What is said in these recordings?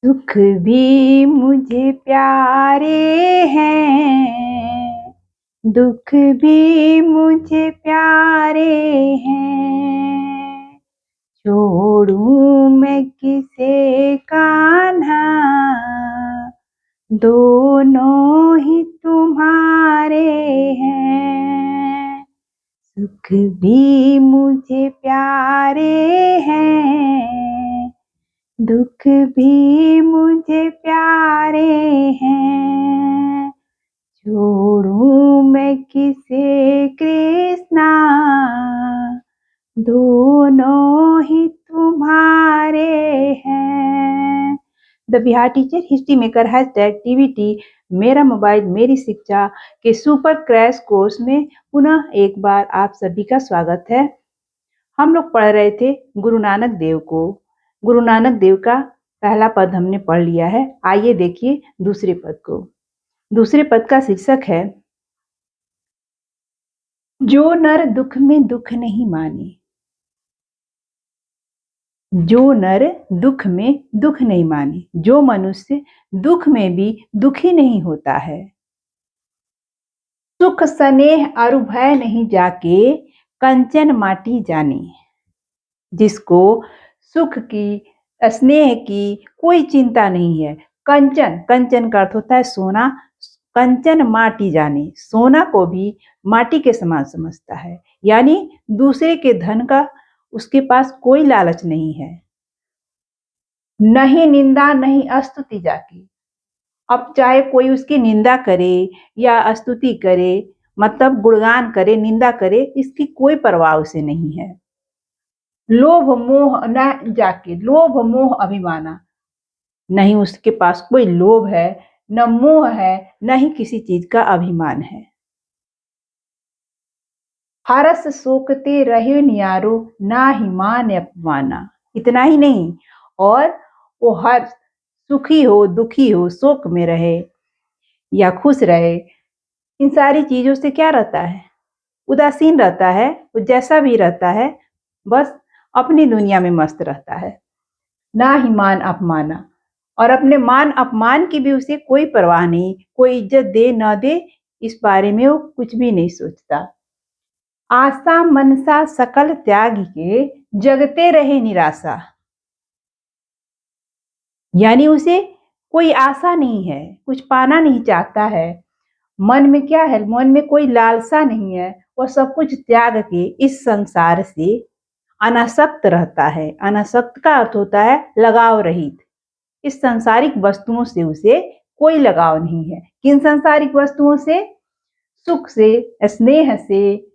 दुख भी मुझे प्यारे हैं, दुख भी मुझे प्यारे हैं। छोड़ूं मैं किसे कान्हा, दोनों ही तुम्हारे हैं। सुख भी मुझे प्यारे हैं, दुख भी मुझे प्यारे हैं। छोड़ूं मैं किसे कृष्णा, दोनों ही तुम्हारे हैं। The Bihar teacher history maker #TVT मेरा मोबाइल मेरी शिक्षा के सुपर क्रैश कोर्स में पुनः एक बार आप सभी का स्वागत है। हम लोग पढ़ रहे थे गुरु नानक देव को। गुरु नानक देव का पहला पद हमने पढ़ लिया है। आइए देखिए दूसरे पद को। दूसरे पद का शीर्षक है, जो नर दुख में दुख नहीं माने। जो नर दुख में दुख नहीं माने, जो मनुष्य दुख में भी दुखी नहीं होता है। सुख स्नेह अरु भय नहीं जाके, कंचन माटी जाने। जिसको सुख की, स्नेह की कोई चिंता नहीं है। कंचन, कंचन का अर्थ होता है सोना। कंचन माटी जाने, सोना को भी माटी के समान समझता है। यानी दूसरे के धन का उसके पास कोई लालच नहीं है। नहीं निंदा नहीं स्तुति जाकी। अब चाहे कोई उसकी निंदा करे या स्तुति करे, मतलब गुणगान करे, निंदा करे, इसकी कोई परवाह उसे नहीं है। लोभ मोह न जाके, लोभ मोह अभिमाना। नहीं उसके पास कोई लोभ है, न मोह है, न ही किसी चीज का अभिमान है। हरस शोकते रहे न्यारो, ना ही मान अपमाना। इतना ही नहीं, और वो हर सुखी हो दुखी हो, शोक में रहे या खुश रहे, इन सारी चीजों से क्या रहता है, उदासीन रहता है। वो जैसा भी रहता है बस अपनी दुनिया में मस्त रहता है। ना ही मान अपमाना, और अपने मान अपमान की भी उसे कोई परवाह नहीं। कोई इज्जत दे न दे, इस बारे में वो कुछ भी नहीं सोचता। आशा मनसा सकल त्याग के, जगते रहे निराशा। यानी उसे कोई आशा नहीं है, कुछ पाना नहीं चाहता है। मन में क्या है, मन में कोई लालसा नहीं है। वह सब कुछ त्याग के इस संसार से अनासक्त रहता है। अनासक्त का अर्थ होता है लगाव रहित। इस सांसारिक वस्तुओं से उसे कोई लगाव नहीं है। किन सांसारिक वस्तुओं से? सुख से, स्नेह से,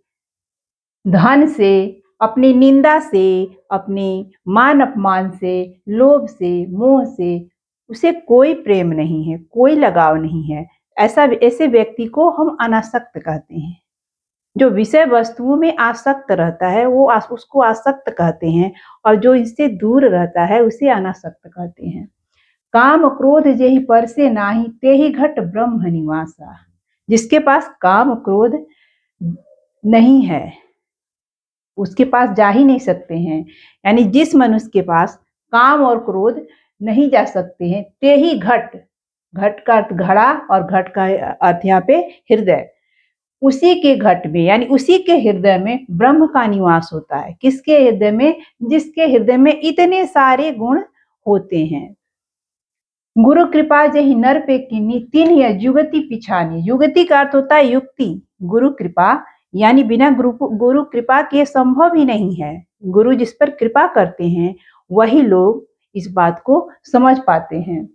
धन से, अपनी निंदा से, अपने मान अपमान से, लोभ से, मोह से उसे कोई प्रेम नहीं है, कोई लगाव नहीं है। ऐसे व्यक्ति को हम अनासक्त कहते हैं। जो विषय वस्तुओं में आसक्त रहता है वो उसको आसक्त कहते हैं, और जो इससे दूर रहता है उसे अनासक्त कहते हैं। काम क्रोध जेहि परसे नाही, तेहि घट ब्रह्म निवासा। जिसके पास काम क्रोध नहीं है उसके पास जा ही नहीं सकते हैं। यानी जिस मनुष्य के पास काम और क्रोध नहीं जा सकते हैं, ते ही घट, घट का अर्थ घड़ा और घट का अर्थ यहाँ पे हृदय, उसी के घट में यानी उसी के हृदय में ब्रह्म का निवास होता है। किसके हृदय में? जिसके हृदय में इतने सारे गुण होते हैं। गुरु कृपा जहि नर पे कीनी, तीन यह युगति पिछानी। युगति का अर्थ होता है युक्ति। गुरु कृपा यानी बिना गुरु कृपा के संभव ही नहीं है। गुरु जिस पर कृपा करते हैं वही लोग इस बात को समझ पाते हैं।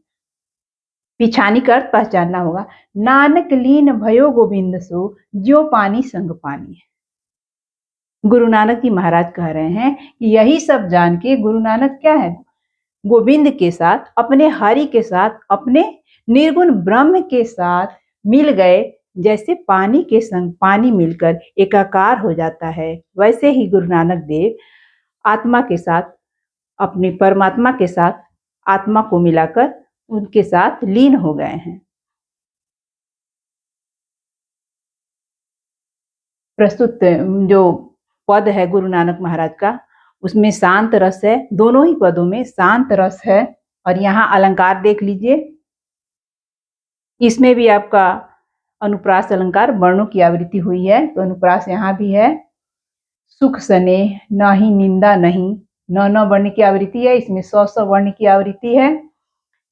पिछानी का अर्थ पहचानना होगा। नानक लीन भयो गोविंद सो, जो पानी संग पानी। गुरु नानक जी महाराज कह रहे हैं कि यही सब जान के गुरु नानक क्या है, गोविंद के साथ, अपने हरि के साथ, अपने निर्गुण ब्रह्म के साथ मिल गए। जैसे पानी के संग पानी मिलकर एकाकार हो जाता है, वैसे ही गुरु नानक देव आत्मा के साथ, अपने परमात्मा के साथ आत्मा को मिलाकर उनके साथ लीन हो गए हैं। प्रस्तुत जो पद है गुरु नानक महाराज का, उसमें शांत रस है। दोनों ही पदों में शांत रस है। और यहाँ अलंकार देख लीजिए, इसमें भी आपका अनुप्रास अलंकार वर्णों की आवृत्ति हुई है। तो अनुप्रास यहाँ भी है, सुख स्नेह, न ही निंदा नहीं, न वर्ण की आवृत्ति है, इसमें स वर्ण की आवृत्ति है,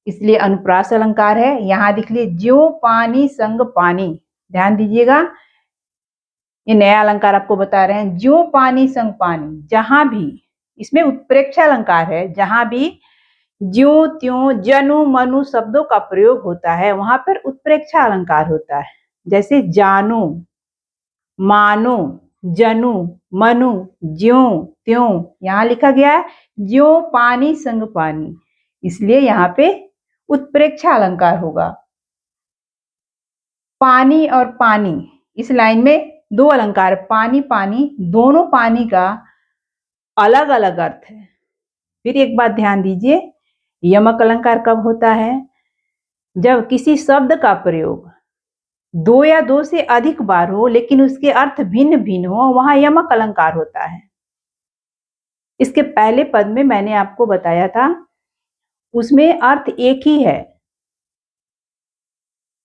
इसलिए अनुप्रास अलंकार है। यहाँ देख लीजिए, ज्यों पानी संग पानी, ध्यान दीजिएगा, ये नया अलंकार आपको बता रहे हैं। ज्यों पानी संग पानी, जहां भी, इसमें उत्प्रेक्षा अलंकार है, जहां भी ज्यों त्यों जनु मनु शब्दों का प्रयोग होता है वहां पर उत्प्रेक्षा अलंकार होता है। जैसे जानो, मानो, जनु, मनु, ज्यों त्यों, यहाँ लिखा गया है ज्यों पानी संग पानी, इसलिए यहाँ पे उत्प्रेक्षा अलंकार होगा। पानी और पानी, इस लाइन में दो अलंकार, पानी पानी, दोनों पानी का अलग अलग अर्थ है। फिर एक बात ध्यान दीजिए, यमक अलंकार कब होता है? जब किसी शब्द का प्रयोग दो या दो से अधिक बार हो लेकिन उसके अर्थ भिन्न भिन्न हो, वहां यमक अलंकार होता है। इसके पहले पद में मैंने आपको बताया था, उसमें अर्थ एक ही है,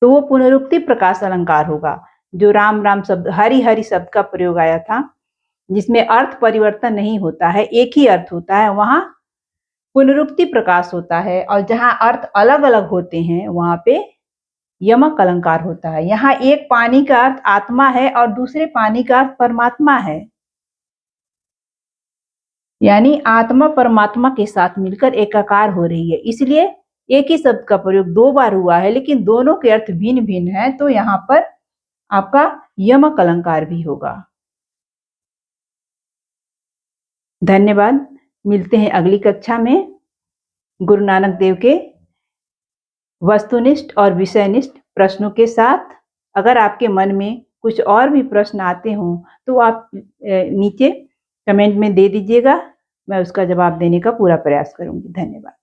तो वो पुनरुक्ति प्रकाश अलंकार होगा। जो राम राम शब्द, हरि हरि शब्द का प्रयोग आया था, जिसमें अर्थ परिवर्तन नहीं होता है, एक ही अर्थ होता है, वहां पुनरुक्ति प्रकाश होता है। और जहां अर्थ अलग अलग होते हैं वहां पे यमक अलंकार होता है। यहाँ एक पानी का अर्थ आत्मा है और दूसरे पानी का अर्थ परमात्मा है, यानी आत्मा परमात्मा के साथ मिलकर एकाकार हो रही है, इसलिए एक ही शब्द का प्रयोग दो बार हुआ है लेकिन दोनों के अर्थ भिन्न भिन्न है, तो यहाँ पर आपका यमक अलंकार भी होगा। धन्यवाद, मिलते हैं अगली कक्षा में गुरु नानक देव के वस्तुनिष्ठ और विषयनिष्ठ प्रश्नों के साथ। अगर आपके मन में कुछ और भी प्रश्न आते हों तो आप नीचे कमेंट में दे दीजिएगा, मैं उसका जवाब देने का पूरा प्रयास करूंगी। धन्यवाद।